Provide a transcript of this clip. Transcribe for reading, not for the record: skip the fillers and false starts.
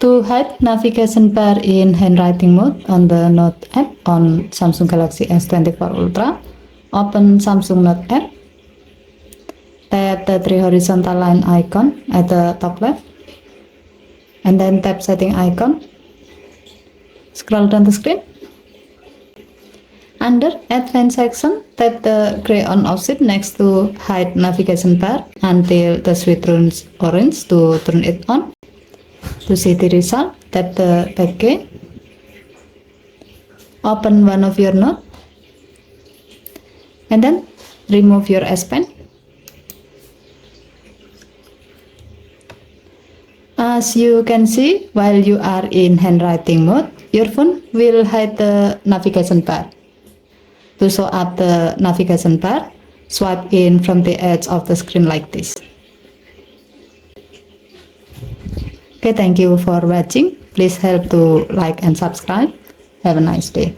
To hide navigation bar in handwriting mode on the Note app on Samsung Galaxy S24 Ultra, open Samsung Note app, tap the three horizontal line icon at the top left, and then tap setting icon. Scroll down the screen. Under Advanced section, tap the gray on option next to hide navigation bar until the switch turns orange to turn it on. To see the result, tap the back key. Open one of your notes and then remove your S Pen. As you can see, while you are in handwriting mode, your phone will hide the navigation bar. To show up the navigation bar, swipe in from the edge of the screen like this. Okay, thank you for watching. Please help to like and subscribe. Have a nice day.